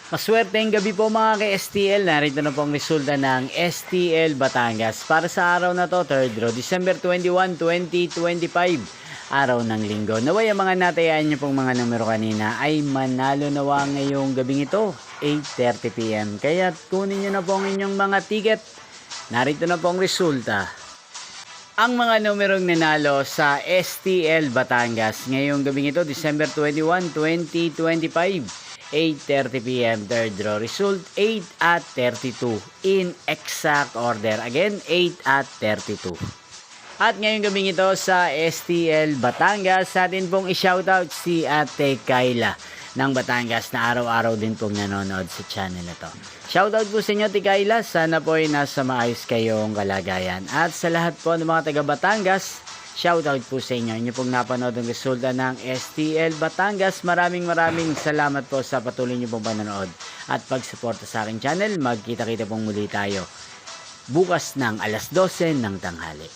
Maswerteng gabi po mga ka-STL. Narito na po ang resulta ng STL Batangas para sa araw na to, 3rd row, December 21, 2025. Araw ng linggo. Naway ang mga natayaan nyo pong mga numero kanina ay manalo nawa ngayong gabing ito, 8:30 PM. Kaya kunin nyo na po ang inyong mga ticket. Narito na po ang resulta. Ang mga numerong nanalo sa STL Batangas ngayong gabing ito, December 21, 2025. 8:30 PM, 3rd row. Result 8 at 32 in exact order. Again, 8 at 32. At ngayong gabing ito sa STL Batangas, sa atin pong i-shoutout si Ate Kayla ng Batangas na araw-araw din pong nanonood sa channel na to. Shoutout po sa inyo, Ate Kayla. Sana po ay nasa maayos kayong kalagayan. At sa lahat po ng mga taga Batangas, shoutout po sa inyo. Inyo pong napanood ang resulta ng STL Batangas. Maraming salamat po sa patuloy nyo pong panonood at pagsuporta sa aking channel. Magkita-kita pong muli tayo bukas ng alas 12 ng tanghali.